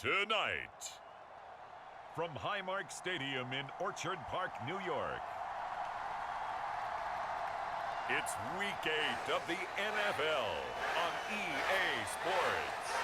Tonight, from Highmark Stadium in Orchard Park, New York, it's Week 8 of the NFL on EA Sports.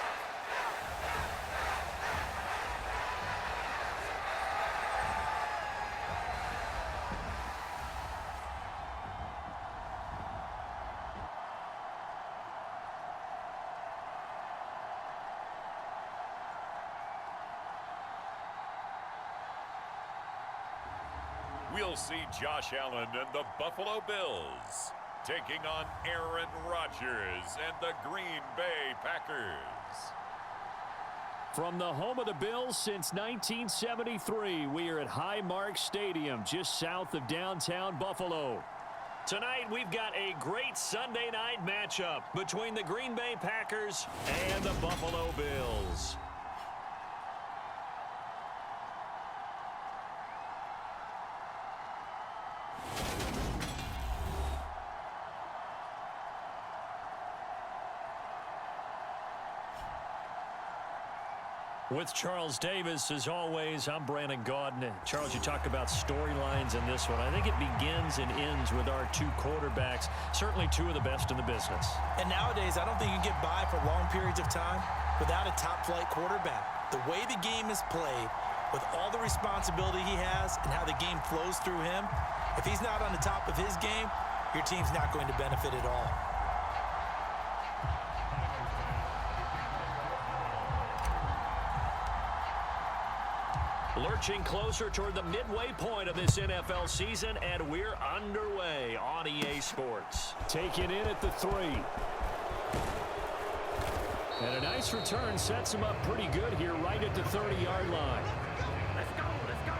We'll see Josh Allen and the Buffalo Bills taking on Aaron Rodgers and the Green Bay Packers. From the home of the Bills since 1973, we are at Highmark Stadium, just south of downtown Buffalo. Tonight, we've got a great Sunday night matchup between the Green Bay Packers and the Buffalo Bills. With Charles Davis, as always, I'm Brandon Gaudin. Charles, you talk about storylines in this one. I think it begins and ends with our two quarterbacks, certainly two of the best in the business. And nowadays, I don't think you can get by for long periods of time without a top-flight quarterback. The way the game is played, with all the responsibility he has and how the game flows through him, if he's not on the top of his game, your team's not going to benefit at all. Lurching closer toward the midway point of this NFL season, and we're underway on EA Sports. Taking in at the 3. And a nice return sets him up pretty good here right at the 30-yard line. Let's go, let's go.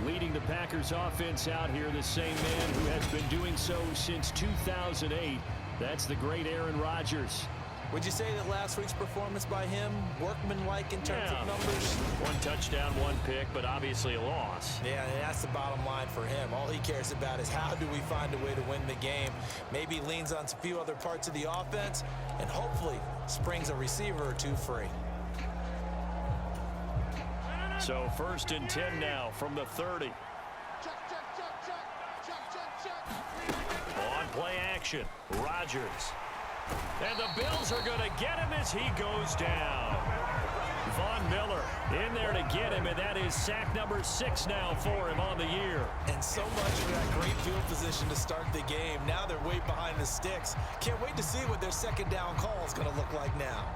Leading the Packers offense out here, the same man who has been doing so since 2008. That's the great Aaron Rodgers. Would you say that last week's performance by him, workmanlike in terms of numbers? One touchdown, one pick, but obviously a loss. Yeah, and that's the bottom line for him. All he cares about is how do we find a way to win the game. Maybe leans on a few other parts of the offense, and hopefully springs a receiver or two free. So 1st and 10 now from the 30. On play action, Rodgers. And the Bills are going to get him as he goes down. Von Miller in there to get him, and that is sack number 6 now for him on the year. And so much for that great field position to start the game. Now they're way behind the sticks. Can't wait to see what their second down call is going to look like now.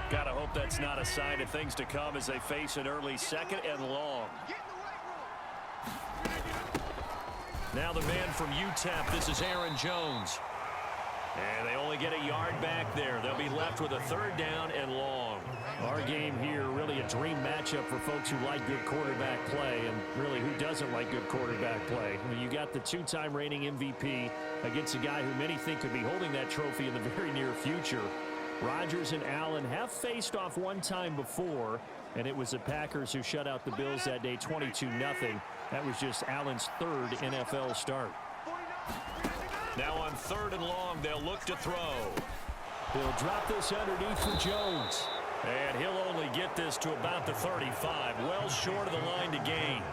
Gotta hope that's not a sign of things to come as they face an early 2nd and long. Now the man from UTEP, this is Aaron Jones. And they only get a yard back there. They'll be left with a 3rd down and long. Our game here, really a dream matchup for folks who like good quarterback play, and really who doesn't like good quarterback play. I mean, you got the 2-time reigning MVP against a guy who many think could be holding that trophy in the very near future. Rodgers and Allen have faced off one time before, and it was the Packers who shut out the Bills that day 22-0. That was just Allen's 3rd NFL start. Now on 3rd and long, they'll look to throw. He'll drop this underneath for Jones. And he'll only get this to about the 35, well short of the line to gain.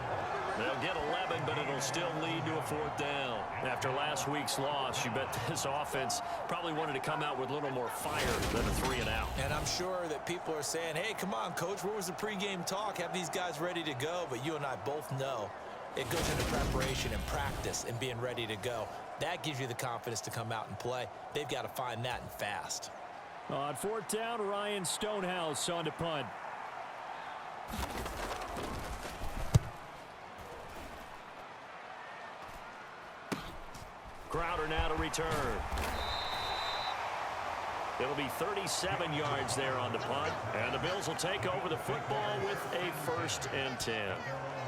They'll get 11, but it'll still lead to a 4th down. After last week's loss, you bet this offense probably wanted to come out with a little more fire than a 3 and out. And I'm sure that people are saying, hey, come on, Coach, where was the pregame talk? Have these guys ready to go? But you and I both know it goes into preparation and practice and being ready to go. That gives you the confidence to come out and play. They've got to find that and fast. On 4th down, Ryan Stonehouse on to punt. Crowder now to return. It'll be 37 yards there on the punt, and the Bills will take over the football with a 1st and 10.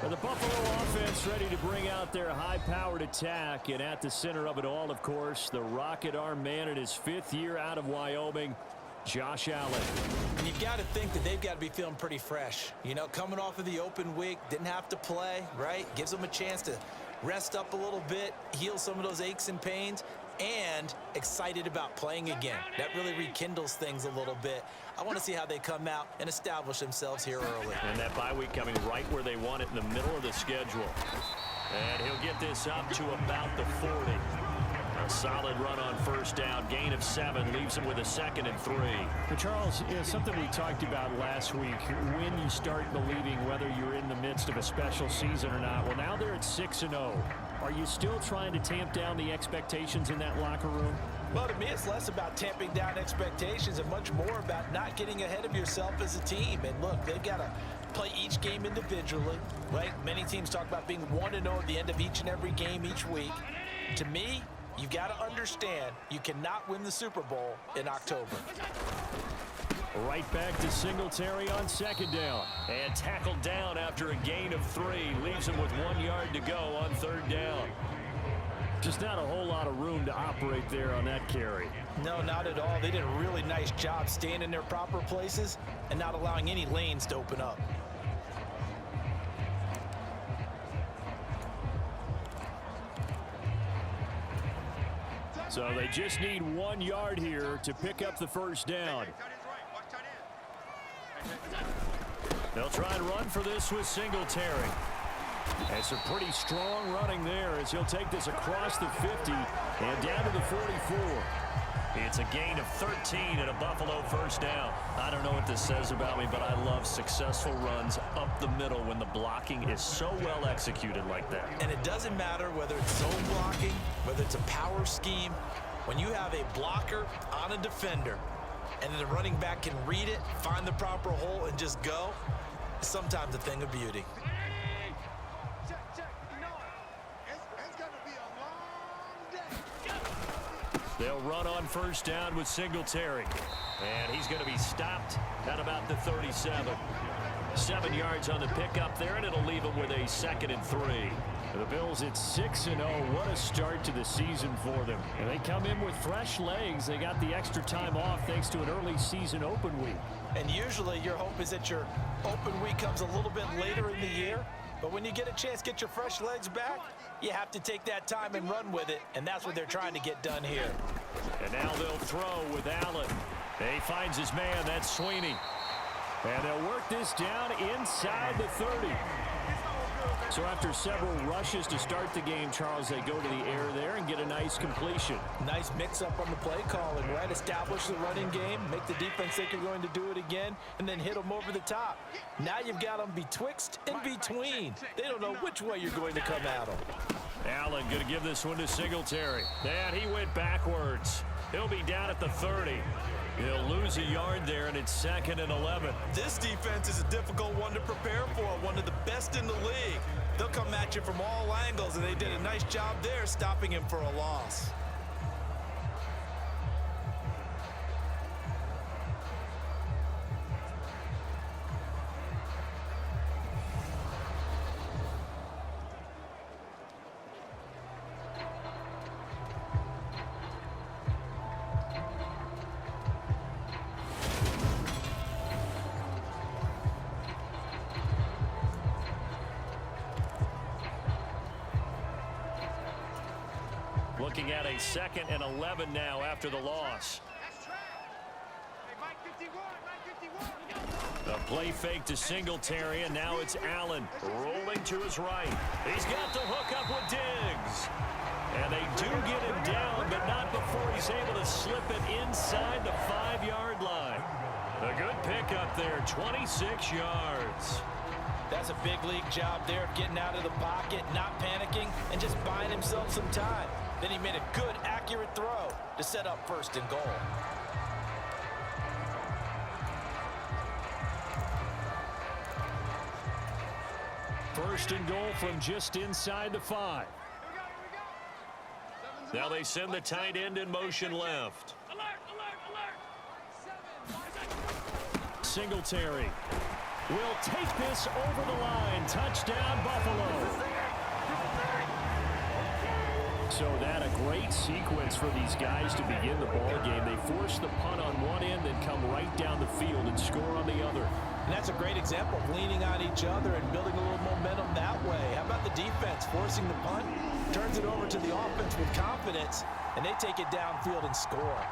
And the Buffalo offense ready to bring out their high-powered attack, and at the center of it all, of course, the rocket arm man in his 5th year out of Wyoming, Josh Allen. And you've got to think that they've got to be feeling pretty fresh. You know, coming off of the open week, didn't have to play, right? Gives them a chance to rest up a little bit, heal some of those aches and pains, and excited about playing again. That really rekindles things a little bit. I want to see how they come out and establish themselves here early. And that bye week coming right where they want it, in the middle of the schedule. And he'll get this up to about the 40. A solid run on first down. Gain of 7 leaves him with a 2nd and 3. But Charles, something we talked about last week, when you start believing whether you're in the midst of a special season or not. Well, now they're at 6-0. Are you still trying to tamp down the expectations in that locker room? Well, to me, it's less about tamping down expectations and much more about not getting ahead of yourself as a team. And look, they've got to play each game individually, right? Many teams talk about being 1-0 at the end of each and every game each week. To me, you've got to understand you cannot win the Super Bowl in October. Right back to Singletary on 2nd down. And tackled down after a gain of 3. Leaves him with 1 yard to go on 3rd down. Just not a whole lot of room to operate there on that carry. No, not at all. They did a really nice job staying in their proper places and not allowing any lanes to open up. So they just need 1 yard here to pick up the first down. They'll try and run for this with Singletary. And some pretty strong running there as he'll take this across the 50 and down to the 44. It's a gain of 13 and a Buffalo first down. I don't know what this says about me, but I love successful runs up the middle when the blocking is so well executed like that. And it doesn't matter whether it's zone blocking, whether it's a power scheme. When you have a blocker on a defender and then the running back can read it, find the proper hole, and just go, it's sometimes a thing of beauty. They'll run on first down with Singletary. And he's going to be stopped at about the 37. 7 yards on the pickup there, and it'll leave him with a 2nd and 3. The Bills at 6-0. What a start to the season for them. And they come in with fresh legs. They got the extra time off thanks to an early season open week. And usually your hope is that your open week comes a little bit later in the year. But when you get a chance to get your fresh legs back, you have to take that time and run with it. And that's what they're trying to get done here. And now they'll throw with Allen. He finds his man. That's Sweeney. And they'll work this down inside the 30. So after several rushes to start the game, Charles, they go to the air there and get a nice completion. Nice mix-up on the play calling, right? Establish the running game, make the defense think you're going to do it again, and then hit them over the top. Now you've got them betwixt and between. They don't know which way you're going to come at them. Allen going to give this one to Singletary. And he went backwards. He'll be down at the 30. He'll lose a yard there, and it's 2nd and 11. This defense is a difficult one to prepare for, one of the best in the league. They'll come at you from all angles, and they did a nice job there stopping him for a loss. Looking at a 2nd and 11 now after the loss. A play fake to Singletary, and now it's Allen rolling to his right. He's got the hook up with Diggs. And they do get him down, but not before he's able to slip it inside the 5-yard line. A good pickup there, 26 yards. That's a big league job there of getting out of the pocket, not panicking, and just buying himself some time. Then he made a good, accurate throw to set up 1st and goal. First and goal from just inside the 5. Now they send the tight end in motion left. Singletary will take this over the line. Touchdown, Buffalo. So that a great sequence for these guys to begin the ball game. They force the punt on one end, then come the field and score on the other. And that's a great example of leaning on each other and building a little momentum that way. How about the defense forcing the punt? Turns it over to the offense with confidence, and they take it downfield and score.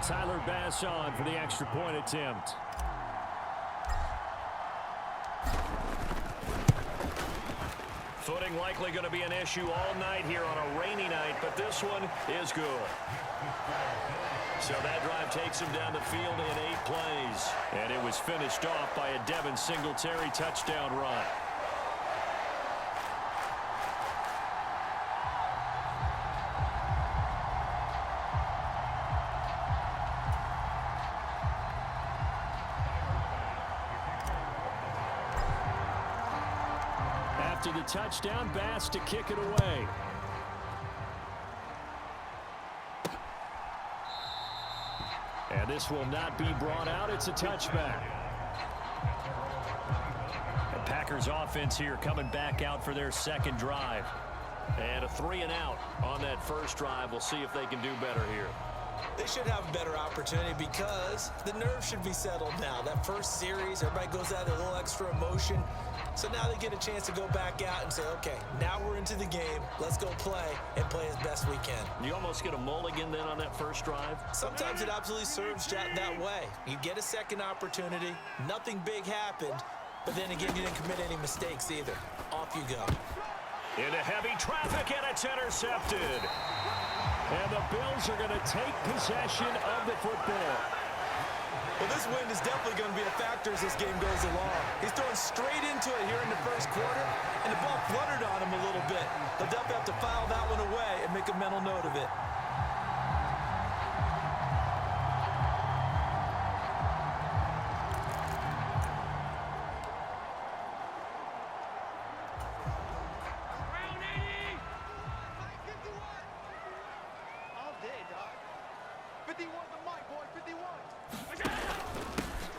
Tyler Bass on for the extra point attempt. Footing likely going to be an issue all night here on a rainy night, but this one is good. So that drive takes him down the field in 8 plays. And it was finished off by a Devin Singletary touchdown run. After the touchdown, Bass to kick it away. And this will not be brought out. It's a touchback. The Packers offense here coming back out for their second drive. And a 3-and-out on that first drive. We'll see if they can do better here. They should have a better opportunity because the nerves should be settled now. That first series, everybody goes out a little extra emotion. So now they get a chance to go back out and say, okay, now we're into the game. Let's go play and play as best we can. You almost get a mulligan then on that first drive? Sometimes it absolutely serves that way. You get a second opportunity. Nothing big happened. But then again, you didn't commit any mistakes either. Off you go. Into heavy traffic, and it's intercepted. And the Bills are going to take possession of the football. Well, this wind is definitely going to be a factor as this game goes along. He's throwing straight into it here in the first quarter, and the ball fluttered on him a little bit. They'll definitely have to file that one away and make a mental note of it.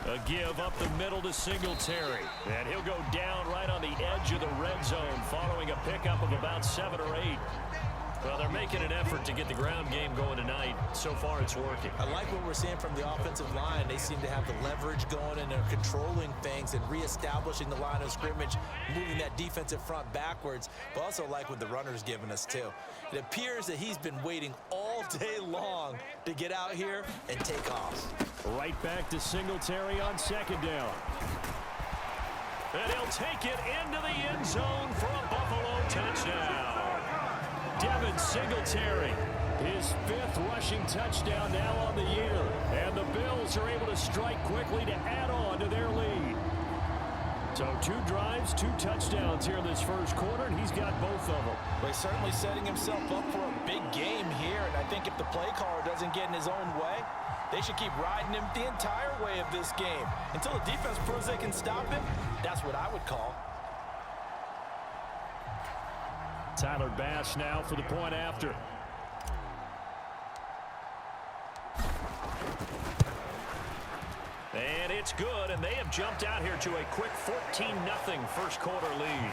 A give up the middle to Singletary. And he'll go down right on the edge of the red zone following a pickup of about 7 or 8. Well, they're making an effort to get the ground game going tonight. So far, it's working. I like what we're seeing from the offensive line. They seem to have the leverage going, and they're controlling things and reestablishing the line of scrimmage, moving that defensive front backwards. But also like what the runner's giving us, too. It appears that he's been waiting all day long to get out here and take off. Right back to Singletary on second down. And he'll take it into the end zone for a Buffalo touchdown. Devin Singletary, his 5th rushing touchdown now on the year. And the Bills are able to strike quickly to add on to their lead. So 2 drives, 2 touchdowns here in this first quarter, and he's got both of them. Well, he's certainly setting himself up for a big game here, and I think if the play caller doesn't get in his own way, they should keep riding him the entire way of this game. Until the defense proves they can stop him, that's what I would call. Tyler Bass now for the point after. And it's good, and they have jumped out here to a quick 14-0 first quarter lead.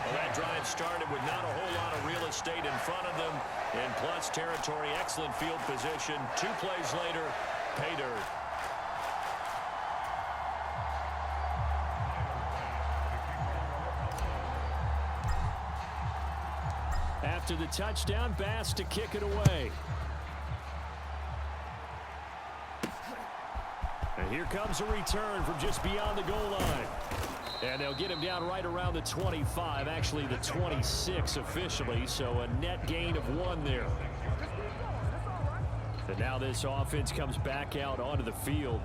Well, that drive started with not a whole lot of real estate in front of them. In plus territory, excellent field position. 2 plays later, pay dirt. After the touchdown, Bass to kick it away. And here comes a return from just beyond the goal line. And they'll get him down right around the 25, actually the 26 officially, so a net gain of 1 there. And now this offense comes back out onto the field.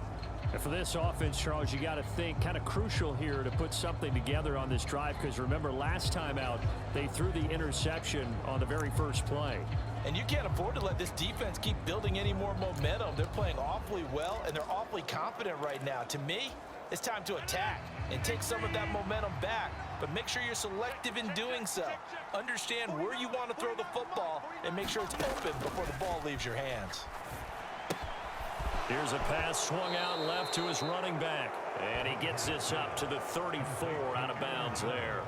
And for this offense, Charles, you got to think kind of crucial here to put something together on this drive, because remember last time out they threw the interception on the very first play. And you can't afford to let this defense keep building any more momentum. They're playing awfully well, and they're awfully confident right now. To me, it's time to attack and take some of that momentum back, but make sure you're selective in doing so. Understand where you want to throw the football and make sure it's open before the ball leaves your hands. Here's a pass swung out left to his running back. And he gets this up to the 34 out of bounds there.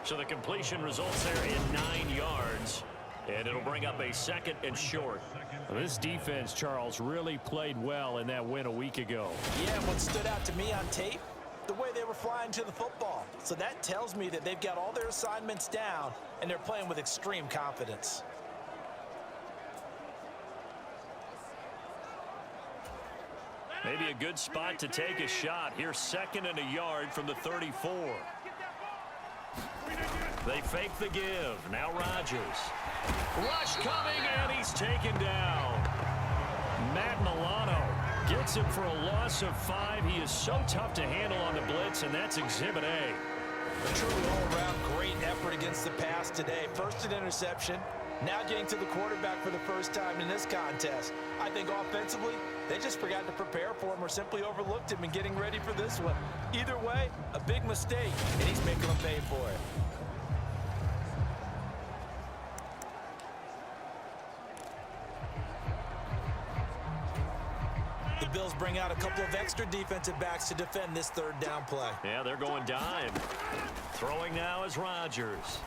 So the completion results there in 9 yards. And it'll bring up a 2nd and short. Well, this defense, Charles, really played well in that win a week ago. Yeah, what stood out to me on tape, the way they were flying to the football. So that tells me that they've got all their assignments down, and they're playing with extreme confidence. Maybe a good spot to take a shot. Here's 2nd and a yard from the 34. They fake the give. Now Rodgers. Rush coming, and he's taken down. Matt Milano gets him for a loss of 5. He is so tough to handle on the blitz, and that's Exhibit A. A truly all-around great effort against the pass today. First an interception, now getting to the quarterback for the first time in this contest. I think offensively, they just forgot to prepare for him or simply overlooked him in getting ready for this one. Either way, a big mistake, and he's making them pay for it. The Bills bring out a couple of extra defensive backs to defend this 3rd down play. Yeah, they're going dime. Throwing now is Rodgers.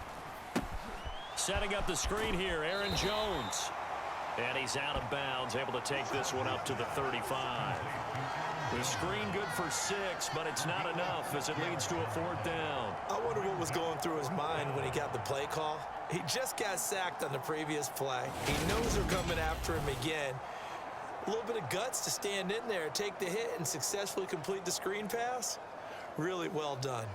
Setting up the screen here, Aaron Jones. And he's out of bounds, able to take this one up to the 35. The screen good for 6, but it's not enough as it leads to a 4th down. I wonder what was going through his mind when he got the play call. He just got sacked on the previous play. He knows they're coming after him again. A little bit of guts to stand in there, take the hit, and successfully complete the screen pass. Really well done.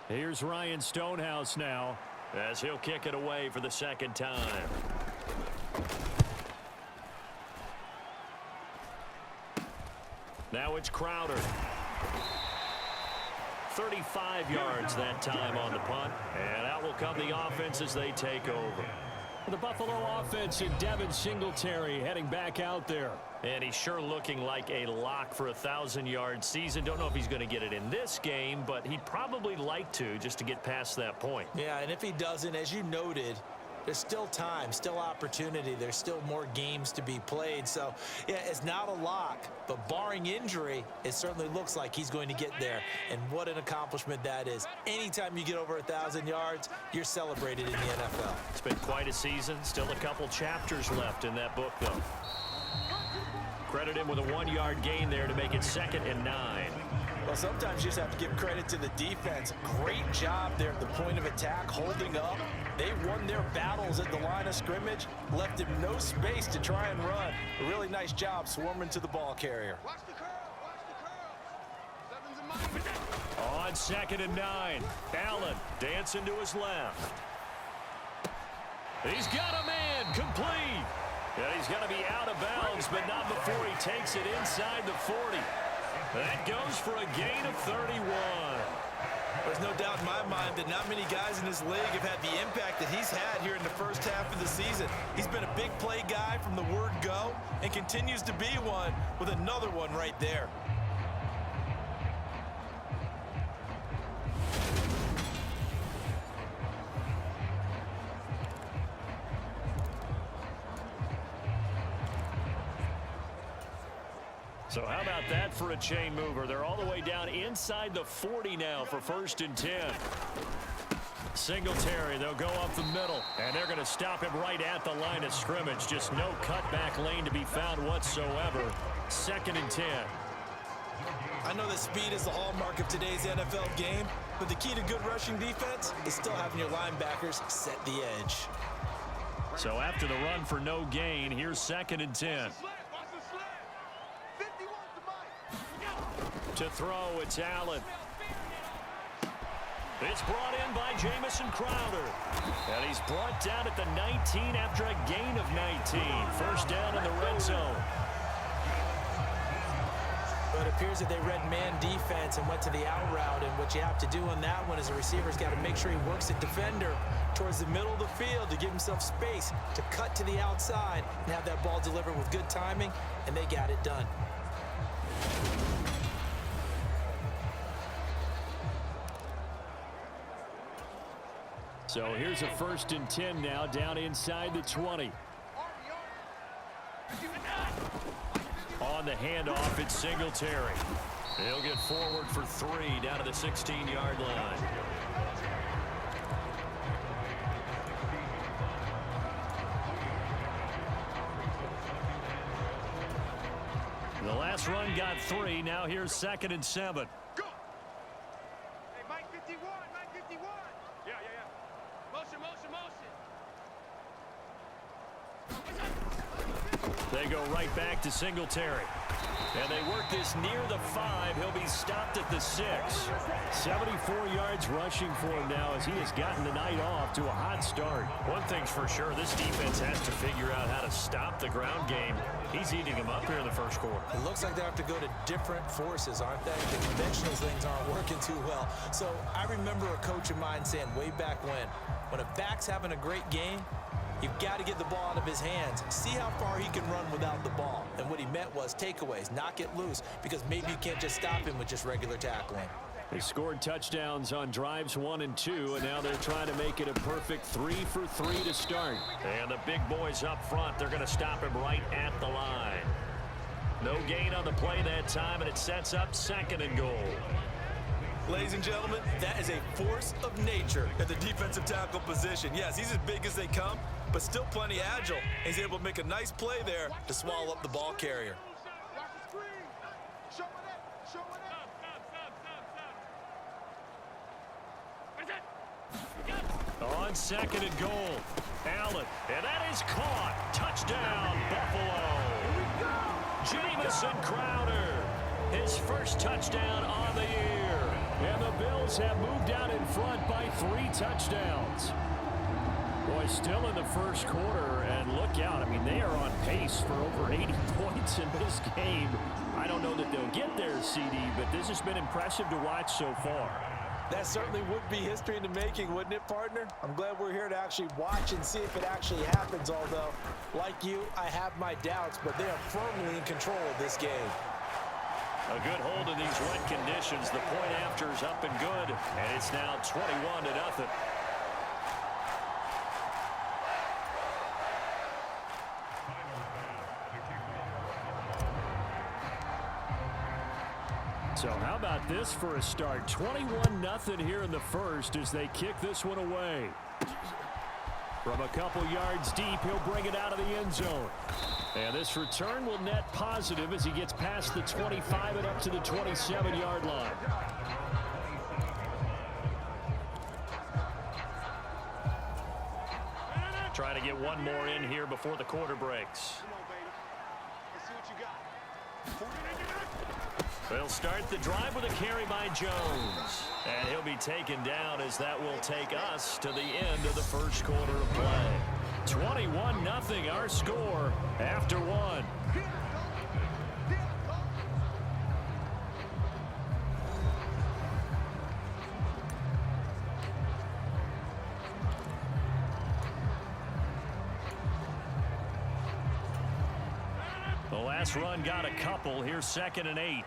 Here's Ryan Stonehouse now, as he'll kick it away for the 2nd time. Now it's Crowder. 35 yards that time on the punt. And out will come the offense as they take over. the Buffalo offense and Devin Singletary heading back out there. And he's sure looking like a lock for a 1,000-yard season. Don't know if he's going to get it in this game, but he'd probably like to just to get past that point. Yeah, and if he doesn't, as you noted, there's still time, still opportunity. There's still more games to be played. So, yeah, it's not a lock, but barring injury, it certainly looks like he's going to get there. And what an accomplishment that is. Anytime you get over 1,000 yards, you're celebrated in the NFL. It's been quite a season. Still a couple chapters left in that book, though. Credit him with a 1-yard gain there to make it 2nd and 9. Well, sometimes you just have to give credit to the defense. Great job there at the point of attack, holding up. They won their battles at the line of scrimmage, left him no space to try and run. A really nice job swarming to the ball carrier. Watch the curl. Watch the curl. On 2nd and 9, Allen dancing to his left. He's got a man, complete. And he's going to be out of bounds, but not before he takes it inside the 40. That goes for a gain of 31. There's no doubt in my mind that not many guys in this league have had the impact that he's had here in the first half of the season. He's been a big play guy from the word go and continues to be one with another one right there. So how about that for a chain mover? They're all the way down inside the 40 now for 1st and 10. Singletary, they'll go up the middle, and they're going to stop him right at the line of scrimmage. Just no cutback lane to be found whatsoever. 2nd and 10. I know that speed is the hallmark of today's NFL game, but the key to good rushing defense is still having your linebackers set the edge. So after the run for no gain, here's 2nd and 10. To throw, it's Allen. It's brought in by Jamison Crowder. And he's brought down at the 19 after a gain of 19. 1st down in the red zone. But it appears that they read man defense and went to the out route. And what you have to do on that one is a receiver's got to make sure he works at defender towards the middle of the field to give himself space to cut to the outside and have that ball delivered with good timing, and they got it done. So here's a 1st and 10 now down inside the 20. On the handoff. It's Singletary. He'll get forward for 3 down to the 16-yard line. The last run got 3. Now here's 2nd and 7. Go! Hey, Mike 51, Mike 51. Yeah. Motion. They go right back to Singletary. And they work this near the 5. He'll be stopped at the 6. 74 yards rushing for him now as he has gotten the night off to a hot start. One thing's for sure, this defense has to figure out how to stop the ground game. He's eating them up here in the first quarter. It looks like they have to go to different forces, aren't they? The conventional things aren't working too well. So I remember a coach of mine saying way back when a back's having a great game, you've got to get the ball out of his hands. See how far he can run without the ball. And what he meant was takeaways, knock it loose, because maybe you can't just stop him with just regular tackling. They scored touchdowns on drives 1 and 2, and now they're trying to make it a perfect 3 for 3 to start. And the big boys up front, they're going to stop him right at the line. No gain on the play that time, and it sets up 2nd and goal. Ladies and gentlemen, that is a force of nature at the defensive tackle position. Yes, he's as big as they come, but still plenty agile. He's able to make a nice play there to swallow up the ball carrier. Watch the screen. Show it up. On 2nd and goal, Allen, and that is caught. Touchdown, Buffalo. Jamison Crowder, his first touchdown on the year. And the Bills have moved out in front by 3 touchdowns. Boy, still in the first quarter, and look out. I mean, they are on pace for over 80 points in this game. I don't know that they'll get there, CD, but this has been impressive to watch so far. That certainly would be history in the making, wouldn't it, partner? I'm glad we're here to actually watch and see if it actually happens, although, like you, I have my doubts, but they are firmly in control of this game. A good hold in these wet conditions. The point after is up and good, and it's now 21-0. So how about this for a start? 21-0 here in the first as they kick this one away. From a couple yards deep, he'll bring it out of the end zone. And this return will net positive as he gets past the 25 and up to the 27-yard line. Trying to get one more in here before the quarter breaks. Come on, baby. Let's see what you got. They'll start the drive with a carry by Jones. And he'll be taken down as that will take us to the end of the first quarter of play. 21-0 our score after 1. The last run got a couple. Here's 2nd and 8.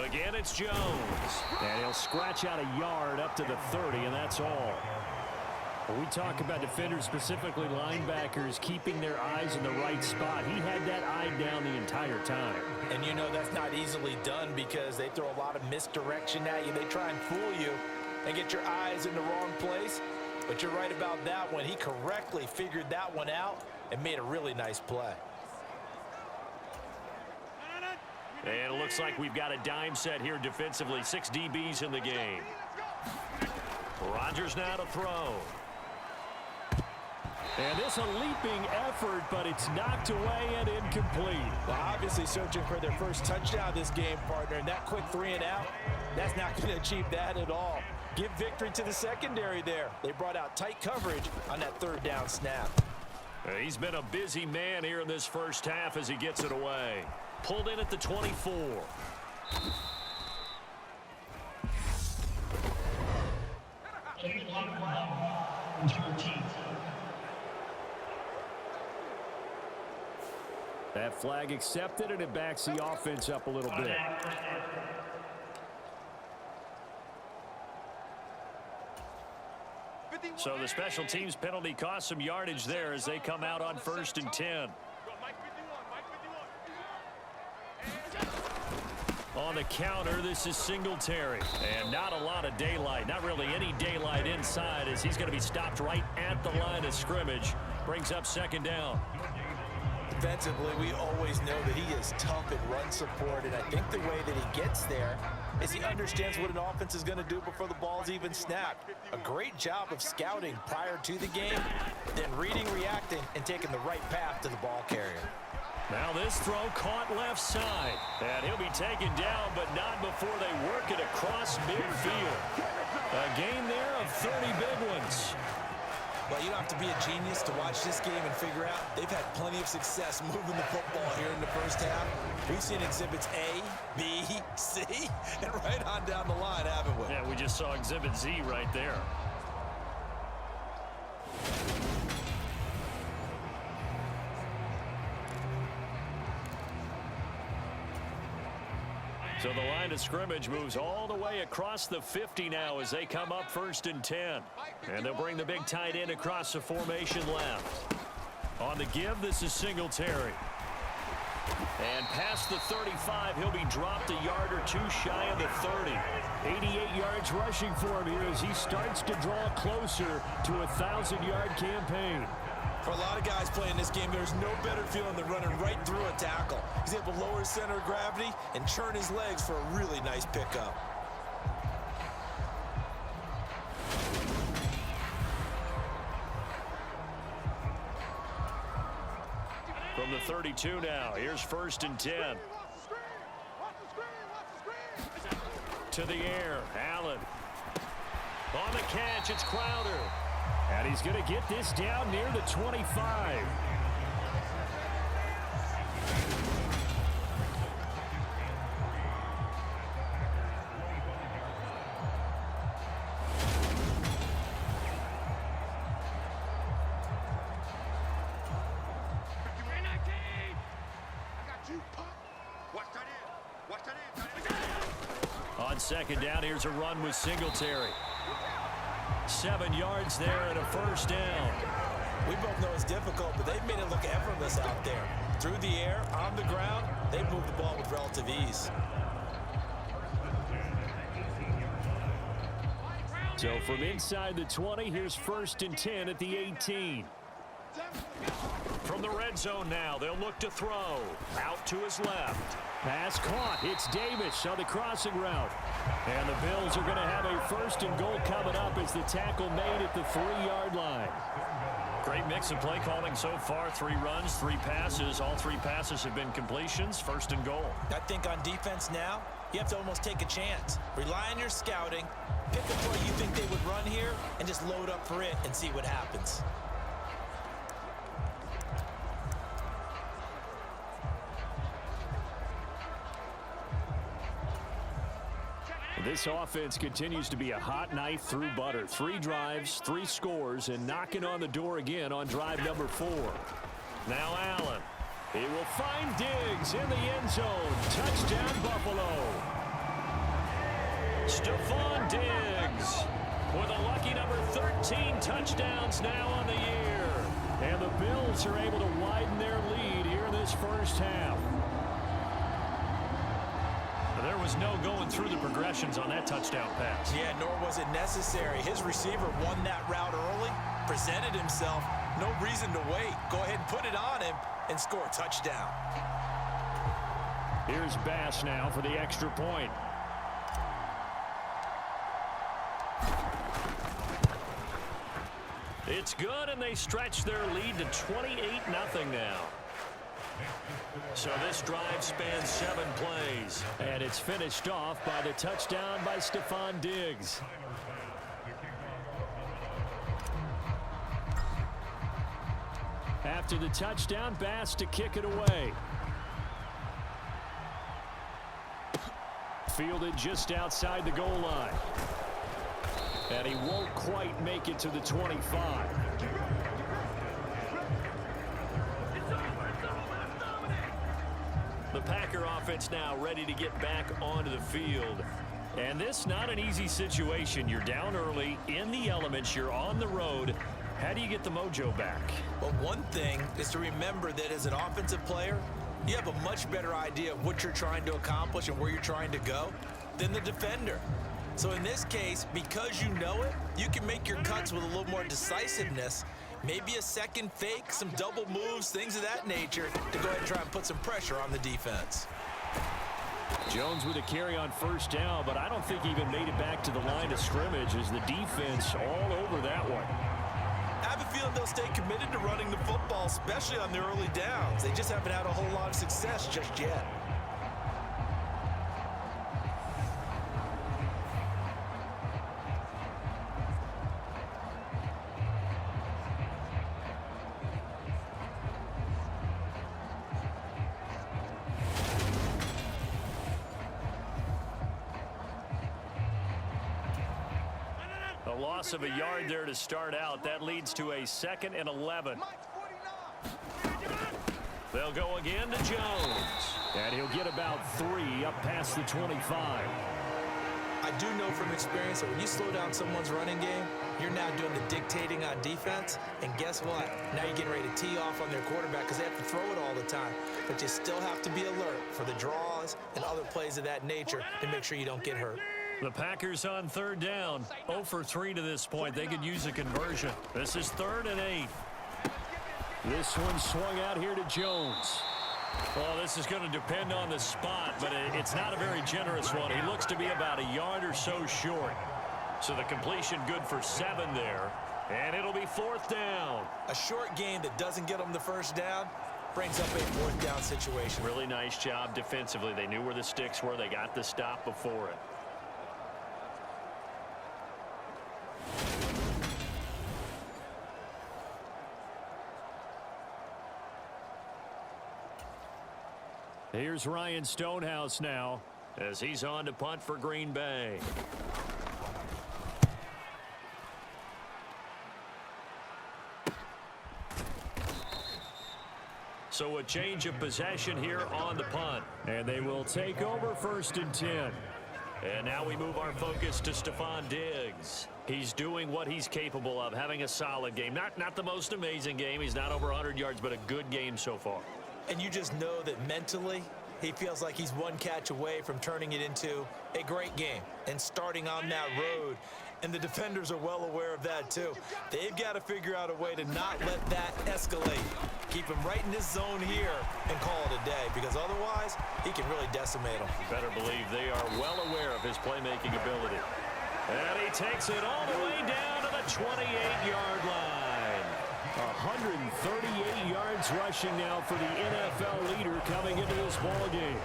Again, it's Jones. And he'll scratch out a yard up to the 30, and that's all. When we talk about defenders, specifically linebackers, keeping their eyes in the right spot, he had that eye down the entire time. And you know that's not easily done because they throw a lot of misdirection at you. They try and fool you and get your eyes in the wrong place. But you're right about that one. He correctly figured that one out and made a really nice play. And it looks like we've got a dime set here defensively. 6 DBs in the game. Rodgers now to throw. And this a leaping effort, but it's knocked away and incomplete. Well, obviously searching for their first touchdown this game, partner. And that quick 3 and out, that's not going to achieve that at all. Give victory to the secondary there. They brought out tight coverage on that 3rd down snap. He's been a busy man here in this first half as he gets it away. Pulled in at the 24. That flag accepted, and it backs the offense up a little bit. So the special teams penalty cost some yardage there as they come out on 1st and 10. On the counter, this is Singletary. And not a lot of daylight, not really any daylight inside as he's going to be stopped right at the line of scrimmage. Brings up 2nd down. Defensively, we always know that he is tough in run support, and I think the way that he gets there is he understands what an offense is going to do before the ball's even snapped. A great job of scouting prior to the game, then reading, reacting, and taking the right path to the ball carrier. Now this throw caught left side, and he'll be taken down, but not before they work it across midfield. A gain there of 30 big ones. Well, you don't have to be a genius to watch this game and figure out they've had plenty of success moving the football here in the first half. We've seen exhibits A, B, C, and right on down the line, haven't we? Yeah, we just saw exhibit Z right there. So the line of scrimmage moves all the way across the 50 now as they come up 1st and 10. And they'll bring the big tight end across the formation left. On the give, this is Singletary. And past the 35, he'll be dropped a yard or two shy of the 30. 88 yards rushing for him here as he starts to draw closer to a 1,000-yard campaign. For a lot of guys playing this game, there's no better feeling than running right through a tackle. He's able to lower his center of gravity and churn his legs for a really nice pickup. From the 32 now, here's 1st and 10. To the air, Allen. On the catch, it's Crowder. And he's going to get this down near the 25. On 2nd down, here's a run with Singletary. 7 yards there and a 1st down. We both know it's difficult, but they've made it look effortless out there. Through the air, on the ground, they've moved the ball with relative ease. So from inside the 20, here's 1st and 10 at the 18. From the red zone now, they'll look to throw. Out to his left. Pass caught. It's Davis on the crossing route. And the Bills are going to have a 1st and goal coming up as the tackle made at the 3-yard line. Great mix of play calling so far. 3 runs, 3 passes. All 3 passes have been completions. 1st and goal. I think on defense now, you have to almost take a chance. Rely on your scouting. Pick a play you think they would run here and just load up for it and see what happens. This offense continues to be a hot knife through butter. 3 drives, 3 scores, and knocking on the door again on drive number 4. Now Allen. He will find Diggs in the end zone. Touchdown, Buffalo. Stephon Diggs with a lucky number 13 touchdowns now on the year. And the Bills are able to widen their lead here in this first half. There was no going through the progressions on that touchdown pass. Yeah, nor was it necessary. His receiver won that route early, presented himself. No reason to wait. Go ahead and put it on him and score a touchdown. Here's Bass now for the extra point. It's good, and they stretch their lead to 28-0 now. So this drive spans 7 plays. And it's finished off by the touchdown by Stephon Diggs. After the touchdown, Bass to kick it away. Fielded just outside the goal line. And he won't quite make it to the 25. The Packer offense now ready to get back onto the field. And this not an easy situation. You're down early, in the elements, you're on the road. How do you get the mojo back? Well, one thing is to remember that as an offensive player, you have a much better idea of what you're trying to accomplish and where you're trying to go than the defender. So in this case, because you know it, you can make your cuts with a little more decisiveness, maybe a second fake, some double moves, things of that nature, to go ahead and try and put some pressure on the defense. Jones with a carry on first down, but I don't think he even made it back to the line of scrimmage as the defense all over that one. I have a feeling they'll stay committed to running the football, especially on their early downs. They just haven't had a whole lot of success just yet. A loss of a yard there to start out. That leads to a 2nd and 11. They'll go again to Jones. And he'll get about 3 up past the 25. I do know from experience that when you slow down someone's running game, you're now doing the dictating on defense. And guess what? Now you're getting ready to tee off on their quarterback because they have to throw it all the time. But you still have to be alert for the draws and other plays of that nature to make sure you don't get hurt. The Packers on 3rd down. 0 for 3 to this point. They could use a conversion. This is 3rd and 8. This one swung out here to Jones. Well, this is going to depend on the spot, but it's not a very generous one. He looks to be about a yard or so short. So the completion good for 7 there. And it'll be 4th down. A short game that doesn't get them the first down brings up a 4th down situation. Really nice job defensively. They knew where the sticks were. They got the stop before it. Here's Ryan Stonehouse now as he's on to punt for Green Bay. So a change of possession here on the punt. And they will take over 1st and 10. And now we move our focus to Stephon Diggs. He's doing what he's capable of, having a solid game. Not the most amazing game. He's not over 100 yards, but a good game so far. And you just know that mentally, he feels like he's one catch away from turning it into a great game and starting on that road. And the defenders are well aware of that, too. They've got to figure out a way to not let that escalate. Keep him right in this zone here and call it a day, because otherwise, he can really decimate them. Better believe they are well aware of his playmaking ability. And he takes it all the way down to the 28-yard line. 138 yards rushing now for the NFL leader coming into this ball game.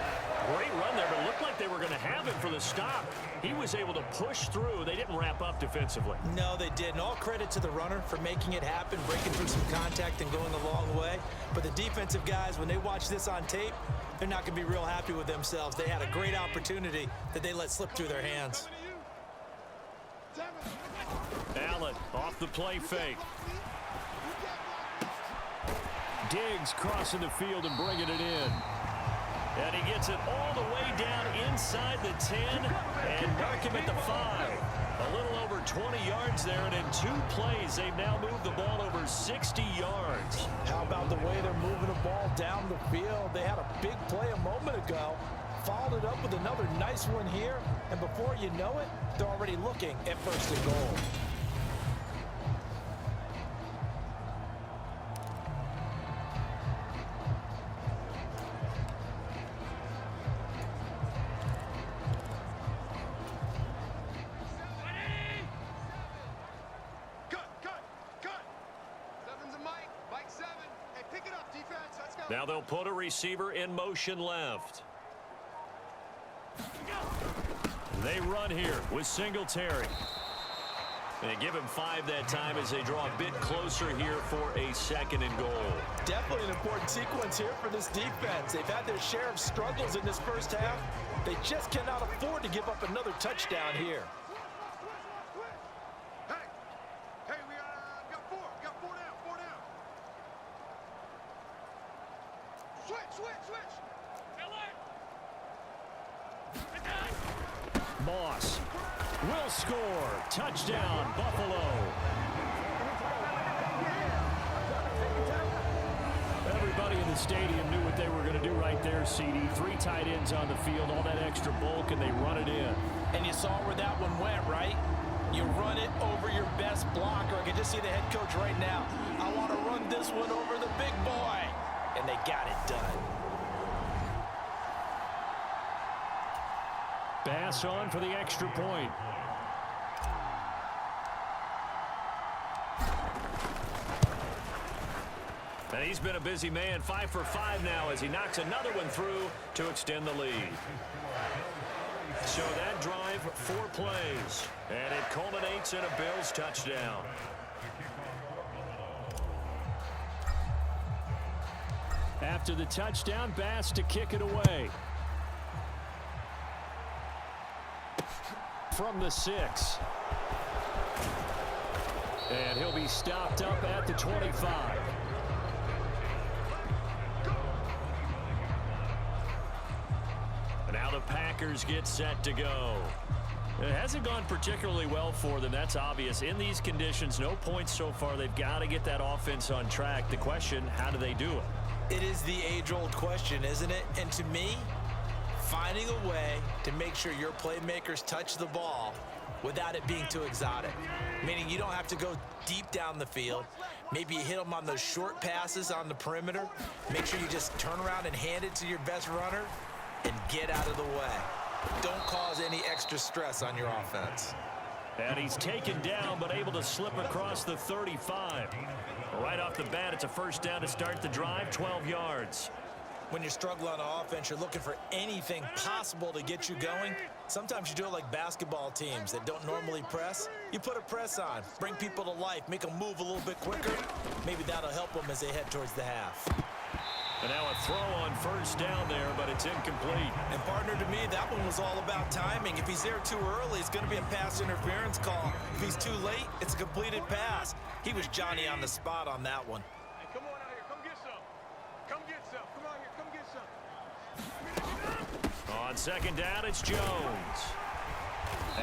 Great run there, but it looked like they were going to have him for the stop. He was able to push through. They didn't wrap up defensively. No, they didn't. All credit to the runner for making it happen, breaking through some contact and going a long way. But the defensive guys, when they watch this on tape, they're not going to be real happy with themselves. They had a great opportunity that they let slip through their hands. Allen off the play fake. Diggs crossing the field and bringing it in. And he gets it all the way down inside the 10 and mark him at the 5. A little over 20 yards there, and in 2 plays, they've now moved the ball over 60 yards. How about the way they're moving the ball down the field? They had a big play a moment ago, followed it up with another nice one here, and before you know it, they're already looking at 1st and goal. Now they'll put a receiver in motion left. They run here with Singletary. And they give him 5 that time as they draw a bit closer here for a 2nd and goal. Definitely an important sequence here for this defense. They've had their share of struggles in this first half. They just cannot afford to give up another touchdown here. Hey, we got 4. Got 4 down. 4 down. Switch. Moss will score. Touchdown, Buffalo. Everybody in the stadium knew what they were going to do right there, CD. 3 tight ends on the field, all that extra bulk, and they run it in. And you saw where that one went, right? You run it over your best blocker. I can just see the head coach right now. I want to run this one over the big boy. And they got it done. Bass on for the extra point. And he's been a busy man, 5 for 5 now as he knocks another one through to extend the lead. So that drive, 4 plays, and it culminates in a Bills touchdown. After the touchdown, Bass to kick it away. From the 6. And he'll be stopped up at the 25. Now the Packers get set to go. It hasn't gone particularly well for them. That's obvious. In these conditions, no points so far. They've got to get that offense on track. The question, how do they do it? It is the age-old question, isn't it? And to me, finding a way to make sure your playmakers touch the ball without it being too exotic. Meaning you don't have to go deep down the field. Maybe you hit them on those short passes on the perimeter. Make sure you just turn around and hand it to your best runner and get out of the way. Don't cause any extra stress on your offense. And he's taken down, but able to slip across the 35. Right off the bat, it's a first down to start the drive, 12 yards. When you're struggling on offense, you're looking for anything possible to get you going. Sometimes you do it like basketball teams that don't normally press. You put a press on, bring people to life, make them move a little bit quicker. Maybe that'll help them as they head towards the half. And now a throw on first down there, but it's incomplete. And partner, to me, that one was all about timing. If he's there too early, it's going to be a pass interference call. If he's too late, it's a completed pass. He was Johnny on the spot on that one. Hey, come on out here. Come get some. Come get some. Come out here. Come get some. On second down, it's Jones.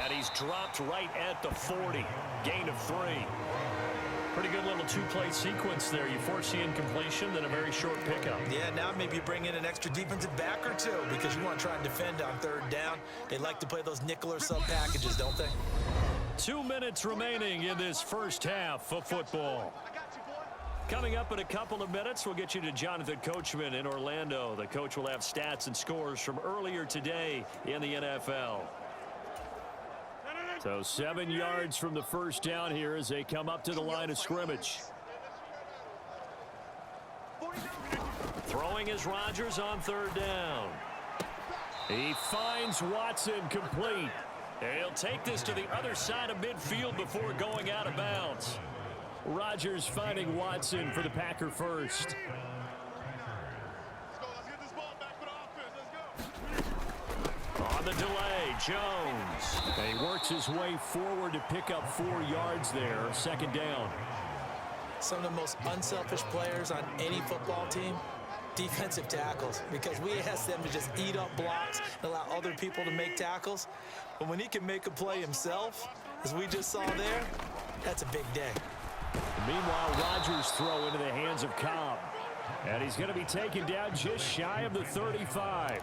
And he's dropped right at the 40. Gain of 3. Pretty good little 2-play sequence there. You force the incompletion, then a very short pickup. Yeah, now maybe you bring in an extra defensive back or two because you want to try and defend on third down. They like to play those nickel or sub packages, don't they? 2 minutes remaining in this first half of football. Coming up in a couple of minutes, we'll get you to Jonathan Coachman in Orlando. The coach will have stats and scores from earlier today in the NFL. So 7 yards from the first down here as they come up to the line of scrimmage. Throwing is Rodgers on third down. He finds Watson complete. And he'll take this to the other side of midfield before going out of bounds. Rodgers finding Watson for the Packer first. On the delay, Jones. And he works his way forward to pick up 4 yards there. Second down. Some of the most unselfish players on any football team, defensive tackles, because we ask them to just eat up blocks and allow other people to make tackles. But when he can make a play himself, as we just saw there, that's a big day. Meanwhile, Rodgers' throw into the hands of Cobb. And he's going to be taken down just shy of the 35.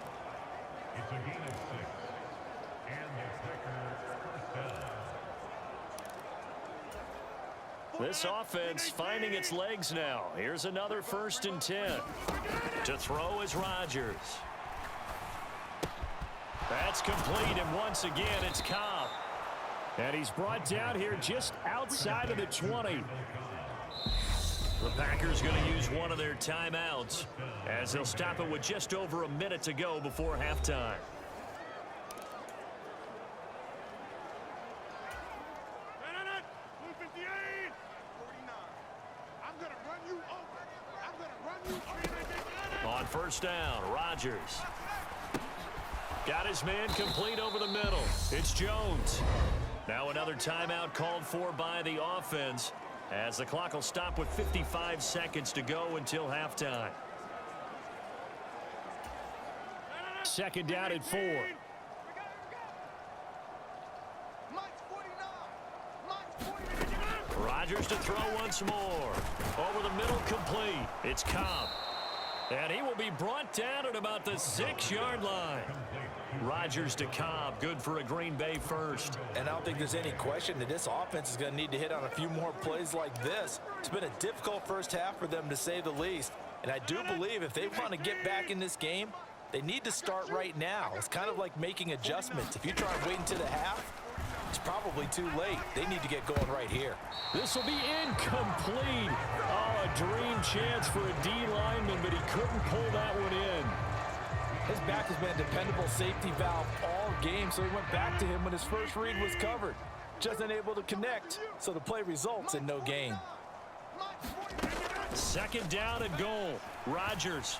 This offense finding its legs now. Here's another 1st and 10. To throw is Rodgers. That's complete, and once again, it's Cobb. And he's brought down here just outside of the 20. The Packers going to use one of their timeouts as they'll stop it with just over a minute to go before halftime. On first down, Rodgers. Got his man complete over the middle. It's Jones. Now another timeout called for by the offense as the clock will stop with 55 seconds to go until halftime. Second down and 4. Rodgers to throw once more. Over the middle, complete. It's Cobb. And he will be brought down at about the 6-yard line. Rodgers to Cobb, good for a Green Bay first. And I don't think there's any question that this offense is going to need to hit on a few more plays like this. It's been a difficult first half for them, to say the least. And I do believe if they want to get back in this game, they need to start right now. It's kind of like making adjustments. If you try and wait until the half, it's probably too late. They need to get going right here. This will be incomplete. Oh, a dream chance for a D lineman, but he couldn't pull that one in. His back has been a dependable safety valve all game, so he went back to him when his first read was covered. Just unable to connect, so the play results in no gain. Second down and goal. Rodgers.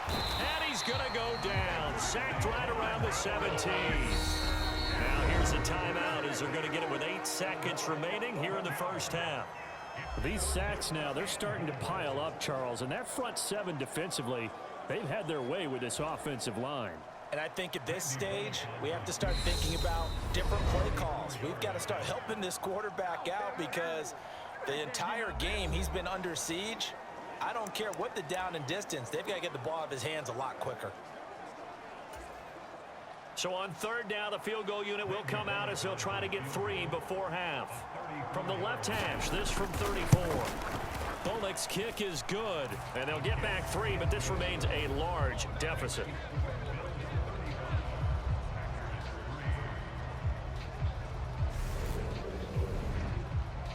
And he's going to go down. Sacked right around the 17. Now here's a timeout as they're going to get it with 8 seconds remaining here in the first half. These sacks now, they're starting to pile up, Charles. And that front 7 defensively, they've had their way with this offensive line. And I think at this stage, we have to start thinking about different play calls. We've got to start helping this quarterback out because the entire game he's been under siege. I don't care what the down and distance. They've got to get the ball out of his hands a lot quicker. So on third down, the field goal unit will come out as they'll try to get 3 before half. From the left hash, this from 34. Bullock's kick is good, and they'll get back 3, but this remains a large deficit.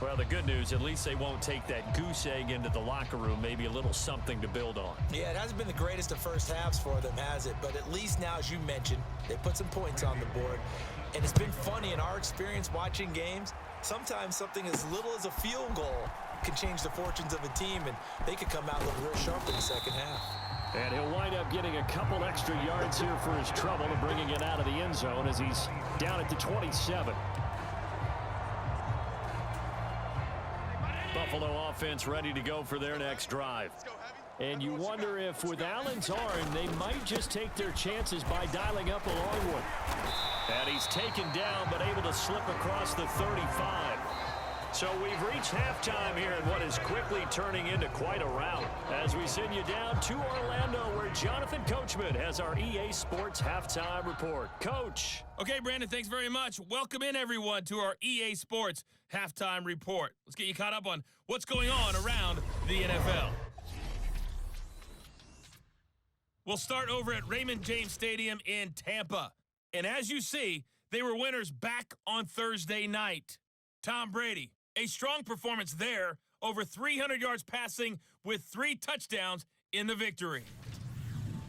Well, the good news, at least they won't take that goose egg into the locker room, maybe a little something to build on. Yeah, it hasn't been the greatest of first halves for them, has it? But at least now, as you mentioned, they put some points on the board. And it's been funny in our experience watching games. Sometimes something as little as a field goal can change the fortunes of a team, and they could come out looking real sharp in the second half. And he'll wind up getting a couple extra yards here for his trouble and bringing it out of the end zone as he's down at the 27. Buffalo offense ready to go for their next drive. And you wonder if with Allen's arm, they might just take their chances by dialing up a long one. And he's taken down, but able to slip across the 35. So we've reached halftime here in what is quickly turning into quite a rout as we send you down to Orlando where Jonathan Coachman has our EA Sports Halftime Report. Coach. Okay, Brandon, thanks very much. Welcome in, everyone, to our EA Sports Halftime Report. Let's get you caught up on what's going on around the NFL. We'll start over at Raymond James Stadium in Tampa. And as you see, they were winners back on Thursday night. Tom Brady, a strong performance there, over 300 yards passing with 3 touchdowns in the victory.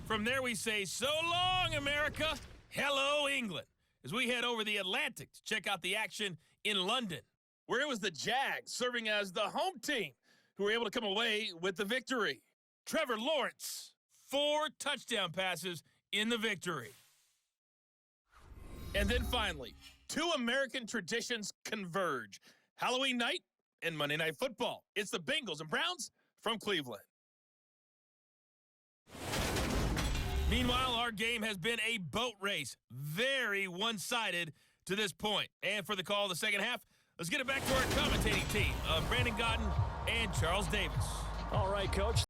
From there we say, so long, America. Hello, England, as we head over the Atlantic to check out the action in London, where it was the Jags serving as the home team who were able to come away with the victory. Trevor Lawrence, 4 touchdown passes in the victory. And then finally, 2 American traditions converge. Halloween night and Monday Night Football. It's the Bengals and Browns from Cleveland. Meanwhile, our game has been a boat race. Very one-sided to this point. And for the call of the second half, let's get it back to our commentating team of Brandon Godden and Charles Davis. All right, Coach.